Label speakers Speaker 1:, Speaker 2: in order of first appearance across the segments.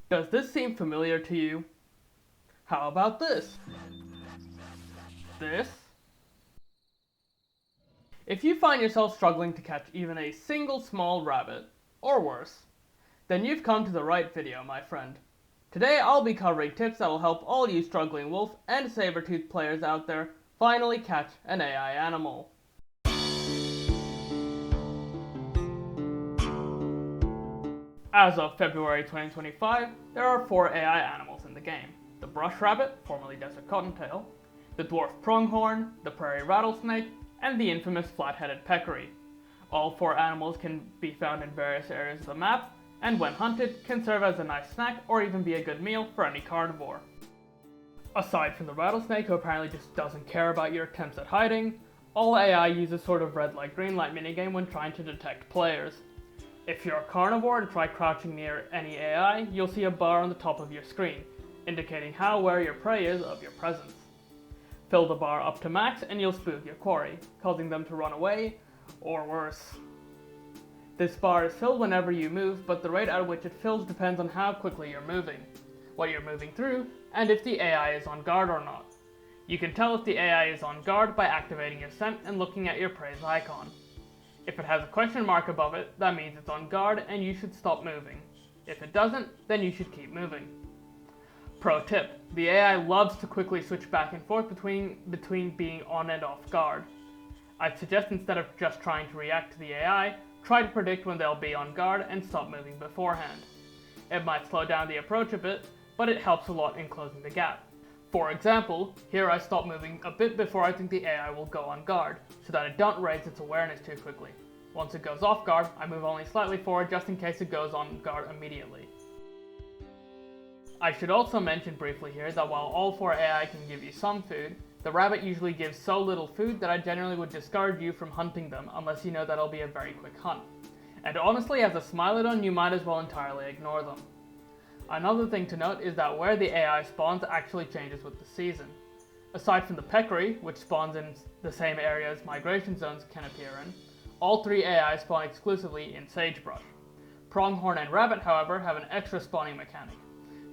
Speaker 1: Does this seem familiar to you? How about this? This? If you find yourself struggling to catch even a single small rabbit, or worse, then you've come to the right video, my friend. Today I'll be covering tips that will help all you struggling wolf and saber-tooth players out there finally catch an AI animal. As of February 2025, there are 4 AI animals in the game. The brush rabbit, formerly desert cottontail, the dwarf pronghorn, the prairie rattlesnake, and the infamous flat-headed peccary. All 4 animals can be found in various areas of the map, and when hunted, can serve as a nice snack or even be a good meal for any carnivore. Aside from the rattlesnake, who apparently just doesn't care about your attempts at hiding, all AI use a sort of red light green light minigame when trying to detect players. If you're a carnivore and try crouching near any AI, you'll see a bar on the top of your screen, indicating how aware your prey is of your presence. Fill the bar up to max and you'll spook your quarry, causing them to run away, or worse. This bar is filled whenever you move, but the rate at which it fills depends on how quickly you're moving, what you're moving through, and if the AI is on guard or not. You can tell if the AI is on guard by activating your scent and looking at your prey's icon. If it has a question mark above it, that means it's on guard and you should stop moving. If it doesn't, then you should keep moving. Pro tip, the AI loves to quickly switch back and forth between being on and off guard. I'd suggest instead of just trying to react to the AI, try to predict when they'll be on guard and stop moving beforehand. It might slow down the approach a bit, but it helps a lot in closing the gap. For example, here I stop moving a bit before I think the AI will go on guard, so that it don't raise its awareness too quickly. Once it goes off guard, I move only slightly forward just in case it goes on guard immediately. I should also mention briefly here that while all 4 AI can give you some food, the rabbit usually gives so little food that I generally would discourage you from hunting them unless you know that'll be a very quick hunt. And honestly, as a Smilodon, you might as well entirely ignore them. Another thing to note is that where the AI spawns actually changes with the season. Aside from the peccary, which spawns in the same areas migration zones can appear in, all 3 AI spawn exclusively in sagebrush. Pronghorn and rabbit, however, have an extra spawning mechanic.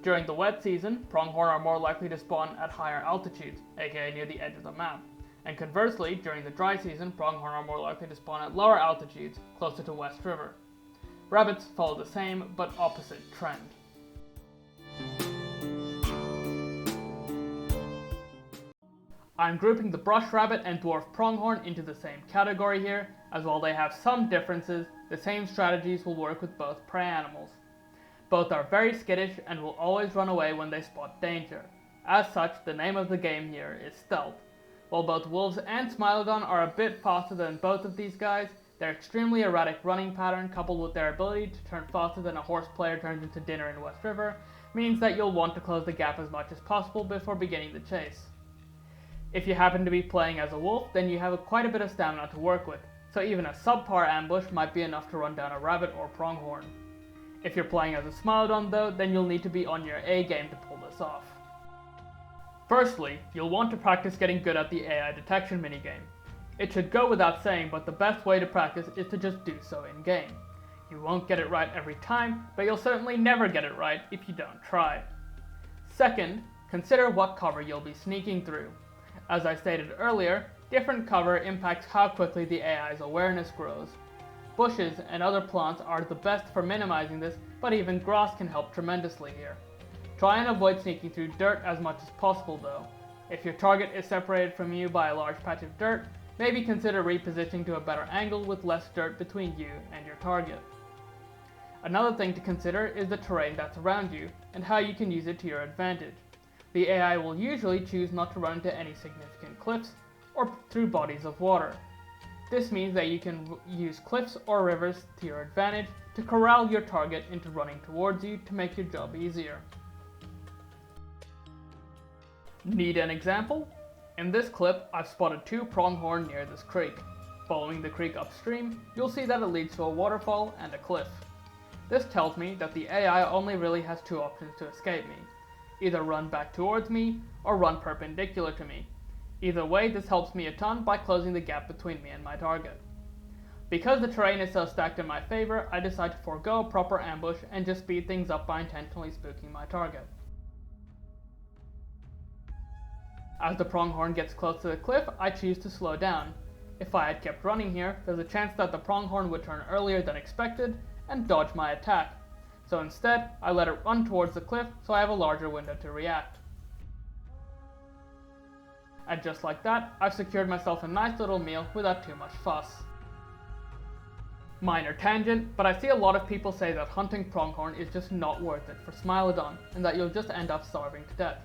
Speaker 1: During the wet season, pronghorn are more likely to spawn at higher altitudes, aka near the edge of the map. And conversely, during the dry season, pronghorn are more likely to spawn at lower altitudes, closer to West River. Rabbits follow the same, but opposite trend. I'm grouping the brush rabbit and dwarf pronghorn into the same category here, as while they have some differences, the same strategies will work with both prey animals. Both are very skittish and will always run away when they spot danger. As such, the name of the game here is stealth. While both wolves and Smilodon are a bit faster than both of these guys, their extremely erratic running pattern coupled with their ability to turn faster than a horse player turns into dinner in West River means that you'll want to close the gap as much as possible before beginning the chase. If you happen to be playing as a wolf, then you have quite a bit of stamina to work with, so even a subpar ambush might be enough to run down a rabbit or pronghorn. If you're playing as a Smilodon though, then you'll need to be on your A game to pull this off. Firstly, you'll want to practice getting good at the AI detection minigame. It should go without saying, but the best way to practice is to just do so in-game. You won't get it right every time, but you'll certainly never get it right if you don't try. Second, consider what cover you'll be sneaking through. As I stated earlier, different cover impacts how quickly the AI's awareness grows. Bushes and other plants are the best for minimizing this, but even grass can help tremendously here. Try and avoid sneaking through dirt as much as possible though. If your target is separated from you by a large patch of dirt, maybe consider repositioning to a better angle with less dirt between you and your target. Another thing to consider is the terrain that's around you and how you can use it to your advantage. The AI will usually choose not to run into any significant cliffs or through bodies of water. This means that you can use cliffs or rivers to your advantage to corral your target into running towards you to make your job easier. Need an example? In this clip, I've spotted 2 pronghorn near this creek. Following the creek upstream, you'll see that it leads to a waterfall and a cliff. This tells me that the AI only really has 2 options to escape me. Either run back towards me, or run perpendicular to me. Either way, this helps me a ton by closing the gap between me and my target. Because the terrain is so stacked in my favor, I decide to forego a proper ambush and just speed things up by intentionally spooking my target. As the pronghorn gets close to the cliff, I choose to slow down. If I had kept running here, there's a chance that the pronghorn would turn earlier than expected and dodge my attack. So instead, I let it run towards the cliff so I have a larger window to react. And just like that, I've secured myself a nice little meal without too much fuss. Minor tangent, but I see a lot of people say that hunting pronghorn is just not worth it for Smilodon, and that you'll just end up starving to death.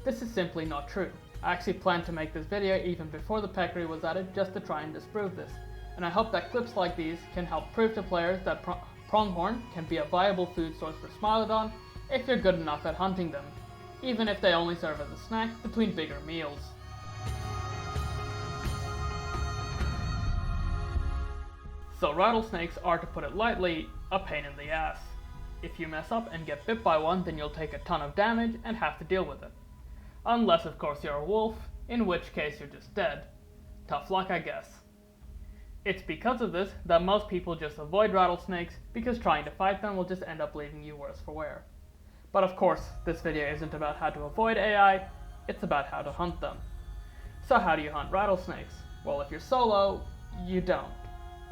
Speaker 1: This is simply not true. I actually planned to make this video even before the peccary was added just to try and disprove this, and I hope that clips like these can help prove to players that pronghorn can be a viable food source for Smilodon if you're good enough at hunting them, even if they only serve as a snack between bigger meals. So rattlesnakes are, to put it lightly, a pain in the ass. If you mess up and get bit by one, then you'll take a ton of damage and have to deal with it. Unless of course you're a wolf, in which case you're just dead. Tough luck, I guess. It's because of this that most people just avoid rattlesnakes, because trying to fight them will just end up leaving you worse for wear. But of course, this video isn't about how to avoid AI, it's about how to hunt them. So how do you hunt rattlesnakes? Well, if you're solo, you don't.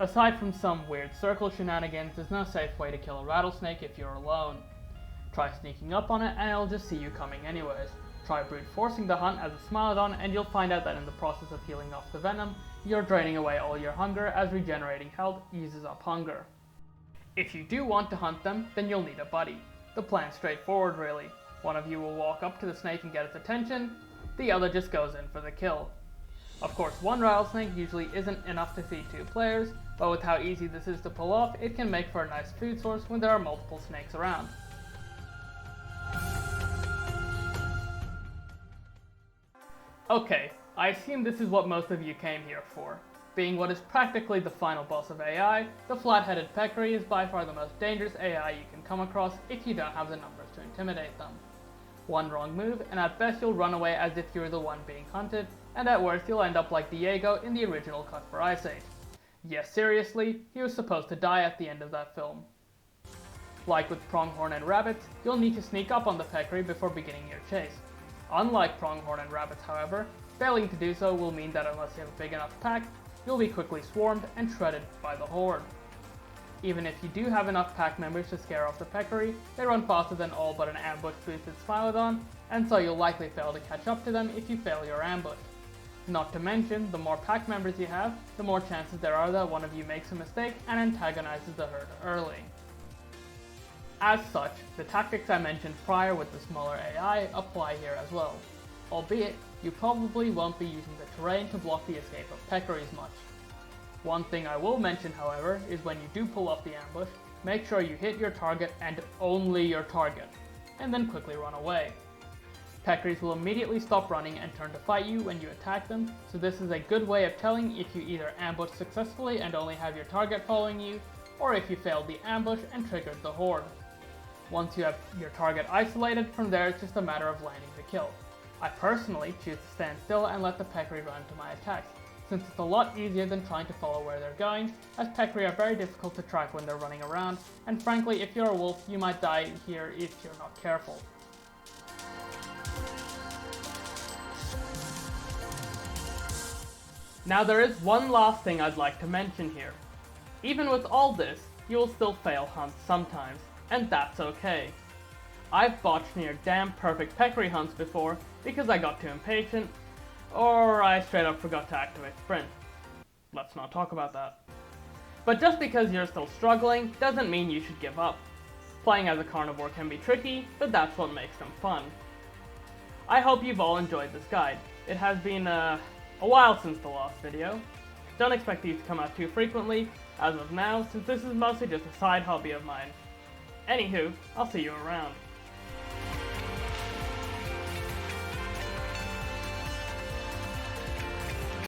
Speaker 1: Aside from some weird circle shenanigans, there's no safe way to kill a rattlesnake if you're alone. Try sneaking up on it and it'll just see you coming anyways. Try brute forcing the hunt as a Smilodon and you'll find out that in the process of healing off the venom, you're draining away all your hunger as regenerating health eases up hunger. If you do want to hunt them, then you'll need a buddy. The plan's straightforward really. One of you will walk up to the snake and get its attention, the other just goes in for the kill. Of course, one rattlesnake usually isn't enough to feed two players, but with how easy this is to pull off, it can make for a nice food source when there are multiple snakes around. Okay, I assume this is what most of you came here for. Being what is practically the final boss of AI, the flat-headed peccary is by far the most dangerous AI you can come across if you don't have the numbers to intimidate them. One wrong move, and at best you'll run away as if you're the one being hunted, and at worst you'll end up like Diego in the original cut for Ice Age. Yes, seriously, he was supposed to die at the end of that film. Like with pronghorn and rabbits, you'll need to sneak up on the peccary before beginning your chase. Unlike pronghorn and rabbits, however, failing to do so will mean that unless you have a big enough pack, you'll be quickly swarmed and shredded by the horde. Even if you do have enough pack members to scare off the peccary, they run faster than all but an ambush boosted Smilodon, and so you'll likely fail to catch up to them if you fail your ambush. Not to mention, the more pack members you have, the more chances there are that one of you makes a mistake and antagonizes the herd early. As such, the tactics I mentioned prior with the smaller AI apply here as well, albeit you probably won't be using the terrain to block the escape of peccaries much. One thing I will mention, however, is when you do pull off the ambush, make sure you hit your target and only your target, and then quickly run away. Peccaries will immediately stop running and turn to fight you when you attack them, so this is a good way of telling if you either ambushed successfully and only have your target following you, or if you failed the ambush and triggered the horde. Once you have your target isolated, from there it's just a matter of landing the kill. I personally choose to stand still and let the peccary run to my attacks, since it's a lot easier than trying to follow where they're going, as peccary are very difficult to track when they're running around, and frankly if you're a wolf you might die here if you're not careful. Now there is one last thing I'd like to mention here. Even with all this, you will still fail hunts sometimes, and that's okay. I've botched near damn perfect peccary hunts before because I got too impatient, or I straight up forgot to activate sprint. Let's not talk about that. But just because you're still struggling doesn't mean you should give up. Playing as a carnivore can be tricky, but that's what makes them fun. I hope you've all enjoyed this guide. It has been a while since the last video. Don't expect these to come out too frequently, as of now, since this is mostly just a side hobby of mine. Anywho, I'll see you around.